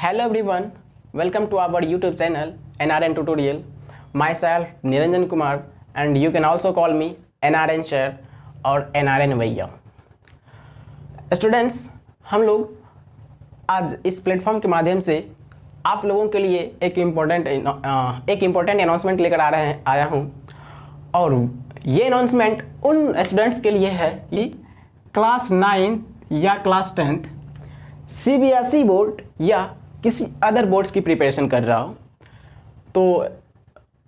Hello everyone, welcome to our YouTube channel NRN Tutorial. Myself Niranjan Kumar and you can also call me NRN Sir और NRN भैया। Students, हम लोग आज इस platform के माध्यम से आप लोगों के लिए एक इम्पोर्टेंट अनाउंसमेंट लेकर आया हूँ और ये अनाउंसमेंट उन स्टूडेंट्स के लिए है कि क्लास 9 या क्लास 10th CBSE बोर्ड या किसी अदर बोर्ड्स की प्रिपरेशन कर रहा हो। तो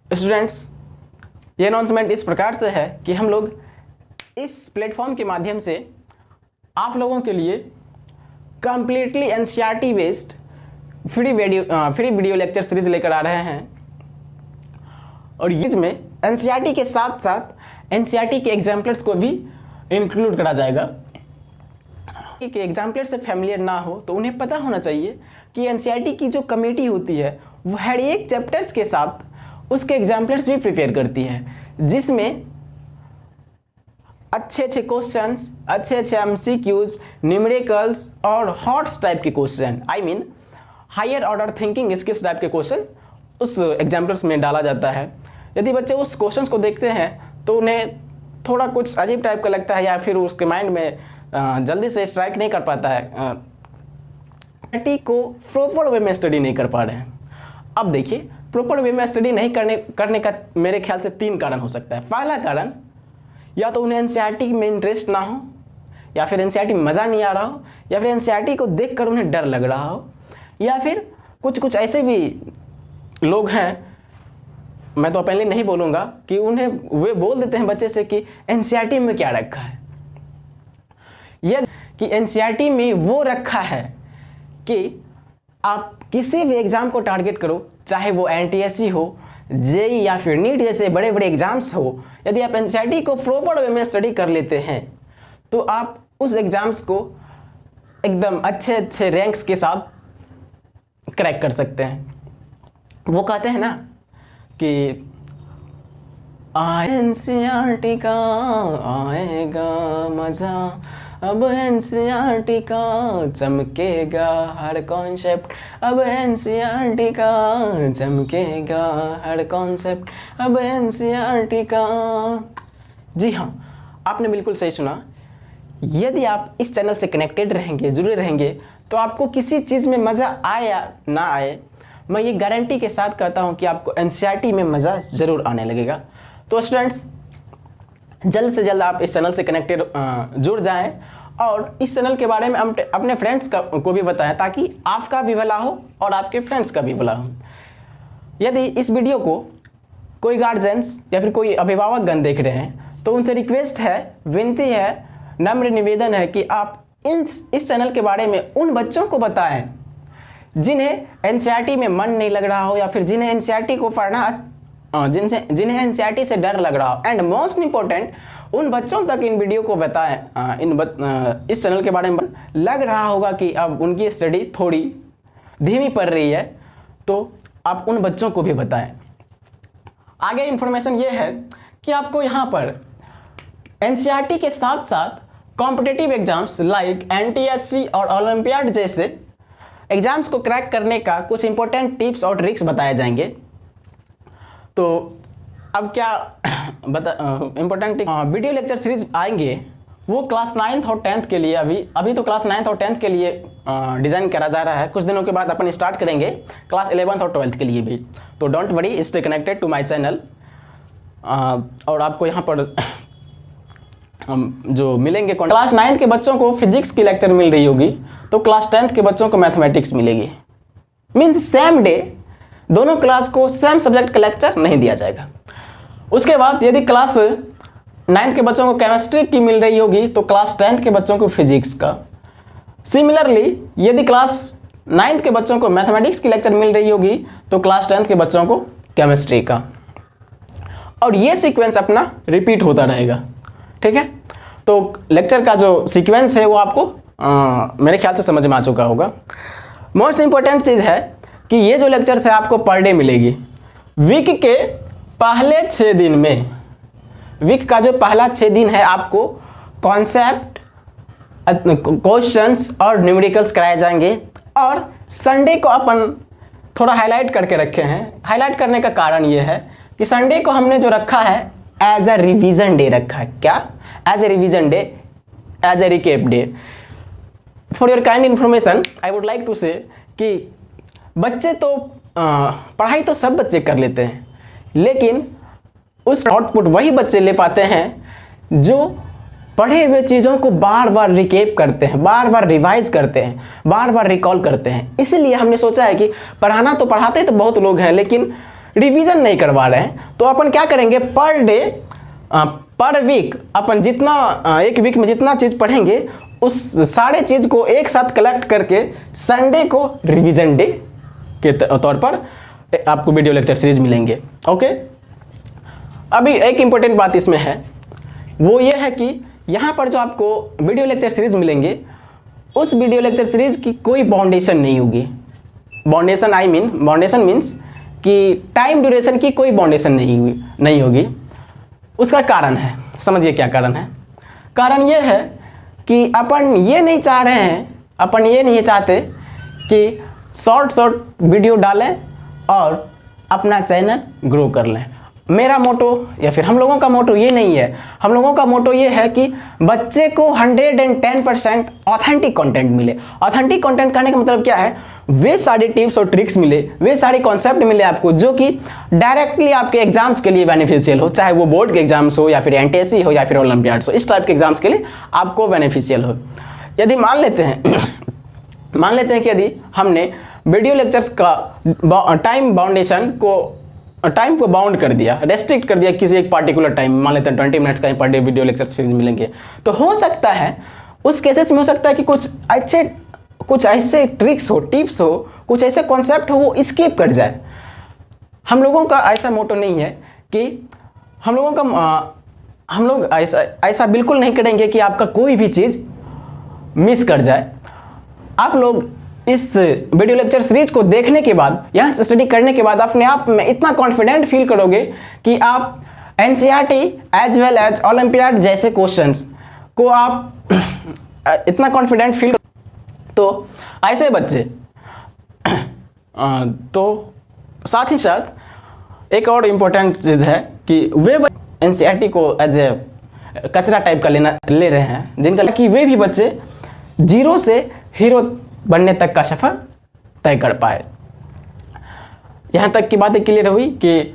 स्टूडेंट्स, ये अनाउंसमेंट इस प्रकार से है कि हम लोग इस प्लेटफॉर्म के माध्यम से आप लोगों के लिए completely NCERT based free video lecture series लेकर आ रहे हैं और इसमें NCERT के साथ साथ NCERT के एग्जाम्पलर्स को भी इंक्लूड करा जाएगा। कि एग्जाम्पलर से फैमिलियर ना हो तो उन्हें पता होना चाहिए कि NCERT की जो कमेटी होती है वो हर एक चैप्टर्स के साथ उसके एग्जाम्पलर्स भी प्रिपेयर करती है, जिसमें अच्छे क्वेश्चंस, अच्छे MCQs, न्यूमेरिकल्स और हॉट्स टाइप के question, I mean higher order thinking skills type के क्वेश्चन उस एग्जाम्पलर्स में डाला जाता है। यदि बच्चे उस क्वेश्चंस को देखते हैं तो उन्हें थोड़ा कुछ अजीब टाइप का लगता है या फिर उसके माइंड में जल्दी से स्ट्राइक नहीं कर पाता है, को प्रॉपर वे में स्टडी नहीं कर पा रहे हैं। अब देखिए, प्रॉपर वे में स्टडी नहीं करने का मेरे ख्याल से 3 कारण हो सकता है। पहला कारण, या तो उन्हें NCERT में इंटरेस्ट ना हो, या फिर NCERT में मज़ा नहीं आ रहा हो, या फिर NCERT को देखकर उन्हें डर लग रहा हो, या फिर कुछ ऐसे भी लोग हैं, मैं तो पहले नहीं बोलूँगा, कि उन्हें वे बोल देते हैं बच्चे से कि NCERT में क्या रखा है। यह कि NCERT में वो रखा है कि आप किसी भी एग्ज़ाम को टारगेट करो, चाहे वो NTSC हो, JEE या फिर नीट जैसे बड़े बड़े एग्ज़ाम्स हो। यदि आप NCERT को प्रॉपर वे में स्टडी कर लेते हैं तो आप उस एग्ज़ाम्स को एकदम अच्छे रैंक्स के साथ क्रैक कर सकते हैं। वो कहते हैं ना कि NCERT का आएगा मज़ा, अब NCERT का चमकेगा हर कॉन्सेप्ट, अब NCERT का चमकेगा हर कॉन्सेप्ट, अब NCERT का। जी हाँ, आपने बिल्कुल सही सुना। यदि आप इस चैनल से कनेक्टेड रहेंगे, जुड़े रहेंगे, तो आपको किसी चीज़ में मज़ा आए या ना आए, मैं ये गारंटी के साथ कहता हूँ कि आपको NCERT में मज़ा ज़रूर आने लगेगा। तो स्टूडेंट्स, जल्द से जल्द आप इस चैनल से कनेक्टेड जुड़ जाएं और इस चैनल के बारे में अपने फ्रेंड्स को भी बताएं, ताकि आपका भी भला हो और आपके फ्रेंड्स का भी भला हो। यदि इस वीडियो को कोई गार्जियंस या फिर कोई अभिभावकगण देख रहे हैं तो उनसे रिक्वेस्ट है, विनती है, नम्र निवेदन है कि आप इस चैनल के बारे में उन बच्चों को बताएं जिन्हें NCERT में मन नहीं लग रहा हो, या फिर जिन्हें NCERT को पढ़ना जिन्हें NCERT से डर लग रहा हो। एंड मोस्ट इम्पोर्टेंट, उन बच्चों तक इन वीडियो को बताएं, इस चैनल के बारे में लग रहा होगा कि अब उनकी स्टडी थोड़ी धीमी पड़ रही है, तो आप उन बच्चों को भी बताएं। आगे इन्फॉर्मेशन ये है कि आपको यहाँ पर NCERT के साथ साथ कॉम्पिटिटिव एग्जाम्स लाइक NTSC और ओलंपियाड जैसे एग्जाम्स को क्रैक करने का कुछ इंपॉर्टेंट टिप्स और ट्रिक्स बताए जाएंगे। तो अब क्या इम्पोर्टेंट वीडियो लेक्चर सीरीज आएंगे, वो क्लास 9th और 10th के लिए अभी तो क्लास 9th और 10th के लिए डिज़ाइन करा जा रहा है। कुछ दिनों के बाद अपन स्टार्ट करेंगे क्लास 11th और 12th के लिए भी। तो don't worry, stay connected to my channel. और आपको यहाँ पर जो मिलेंगे, क्लास 9th के बच्चों को फिजिक्स की लेक्चर मिल रही होगी, तो क्लास 10th के बच्चों को मैथमेटिक्स मिलेगी। मीन्स सेम डे दोनों क्लास को सेम सब्जेक्ट का लेक्चर नहीं दिया जाएगा। उसके बाद यदि क्लास 9th के बच्चों को केमिस्ट्री की मिल रही होगी तो क्लास 10th के बच्चों को फिजिक्स का। सिमिलरली यदि क्लास 9th के बच्चों को मैथमेटिक्स की लेक्चर मिल रही होगी तो क्लास 10th के बच्चों को केमिस्ट्री का। और ये सीक्वेंस अपना रिपीट होता रहेगा, ठीक है। तो लेक्चर का जो सीक्वेंस है वो आपको मेरे ख्याल से समझ में आ चुका होगा। मोस्ट इंपॉर्टेंट चीज़ है कि ये जो लेक्चर्स है आपको पर डे मिलेगी। वीक के पहले 6 दिन में, वीक का जो पहला 6 दिन है, आपको कॉन्सेप्ट, क्वेश्चंस और न्यूमेरिकल्स कराए जाएंगे और संडे को अपन थोड़ा हाईलाइट करके रखे हैं। हाईलाइट करने का कारण ये है कि संडे को हमने जो रखा है एज अ रिवीजन डे रखा है। क्या? As a revision day, as a recap day. For your kind information I would like to say कि बच्चे तो पढ़ाई तो सब बच्चे कर लेते हैं, लेकिन उस आउटपुट वही बच्चे ले पाते हैं जो पढ़े हुए चीज़ों को बार बार रिकेप करते हैं, बार बार रिवाइज करते हैं, बार बार रिकॉल करते हैं। इसीलिए हमने सोचा है कि पढ़ाना तो पढ़ाते तो बहुत लोग हैं, लेकिन रिवीजन नहीं करवा रहे हैं। तो अपन क्या करेंगे, पर डे पर वीक अपन जितना एक वीक में जितना चीज़ पढ़ेंगे उस सारे चीज़ को एक साथ कलेक्ट करके संडे को रिवीजन डे के तौर पर आपको वीडियो लेक्चर सीरीज मिलेंगे। ओके, अभी एक इम्पोर्टेंट बात इसमें है, वो ये है कि यहाँ पर जो आपको वीडियो लेक्चर सीरीज मिलेंगे उस वीडियो लेक्चर सीरीज की कोई बाउंडेशन नहीं होगी। बाउंडेशन मीन्स कि टाइम ड्यूरेशन की कोई बाउंडेशन नहीं होगी। उसका कारण है, समझिए क्या कारण है। कारण ये है कि अपन ये नहीं चाह रहे हैं, अपन ये नहीं चाहते कि शॉर्ट वीडियो डालें और अपना चैनल ग्रो कर लें। मेरा मोटो या फिर हम लोगों का मोटो ये नहीं है। हम लोगों का मोटो ये है कि बच्चे को 110% ऑथेंटिक कंटेंट मिले। ऑथेंटिक कंटेंट कहने का मतलब क्या है, वे सारे टिप्स और ट्रिक्स मिले, वे सारे कॉन्सेप्ट मिले आपको जो कि डायरेक्टली आपके एग्जाम्स के लिए बेनिफिशियल हो, चाहे वो बोर्ड के एग्जाम्स हो या फिर एनटीएससी हो या फिर ओलंपियाड्स हो। इस टाइप के एग्जाम्स के लिए आपको बेनिफिशियल हो। यदि मान लेते हैं कि यदि हमने वीडियो लेक्चर्स का टाइम को बाउंड कर दिया, रेस्ट्रिक्ट कर दिया किसी एक पार्टिकुलर टाइम, मान लेते हैं 20 मिनट्स का ही per day video lecture series मिलेंगे, तो हो सकता है उस केसेस में हो सकता है कि कुछ ऐसे ट्रिक्स हो, टिप्स हो, कुछ ऐसे कॉन्सेप्ट हो वो स्किप कर जाए। हम लोगों का ऐसा मोटो नहीं है कि हम लोग ऐसा बिल्कुल नहीं करेंगे कि आपका कोई भी चीज़ मिस कर जाए। आप लोग इस वीडियो लेक्चर सीरीज को देखने के बाद, यहाँ से स्टडी करने के बाद अपने आप में इतना कॉन्फिडेंट फील करोगे कि आप NCERT as well as olympiad जैसे क्वेश्चंस को आप इतना कॉन्फिडेंट फील। तो ऐसे बच्चे तो साथ ही साथ एक और इम्पोर्टेंट चीज़ है कि वे एनसीईआरटी को एज ए कचरा टाइप का ले रहे हैं, जिनका कि वे भी बच्चे जीरो से हीरो बनने तक का सफ़र तय कर पाए। यहाँ तक की बातें क्लियर हुई कि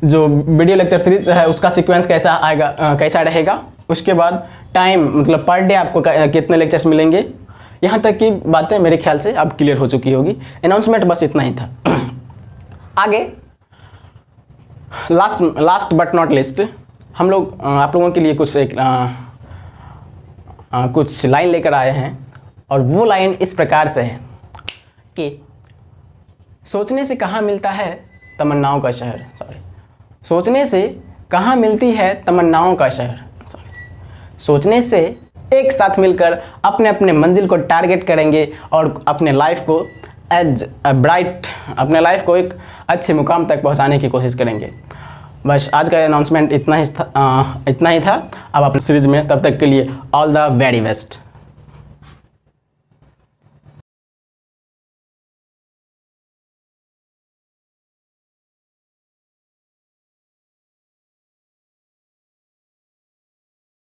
जो वीडियो लेक्चर सीरीज है उसका सीक्वेंस कैसा आएगा, कैसा रहेगा। उसके बाद टाइम मतलब पर डे आपको कितने लेक्चर्स मिलेंगे, यहाँ तक की बातें मेरे ख्याल से अब क्लियर हो चुकी होगी। अनाउंसमेंट बस इतना ही था। आगे लास्ट बट नॉट लिस्ट, हम लोग आप लोगों के लिए कुछ लाइन लेकर आए हैं, और वो लाइन इस प्रकार से है कि सोचने से कहाँ मिलता है तमन्नाओं का शहर, सोचने से कहाँ मिलती है तमन्नाओं का शहर, सोचने से एक साथ मिलकर अपने अपने मंजिल को टारगेट करेंगे और अपने लाइफ को अपने लाइफ को एक अच्छे मुकाम तक पहुंचाने की कोशिश करेंगे। बस आज का अनाउंसमेंट इतना ही था। अब अपनी सीरीज में, तब तक के लिए ऑल द वेरी बेस्ट।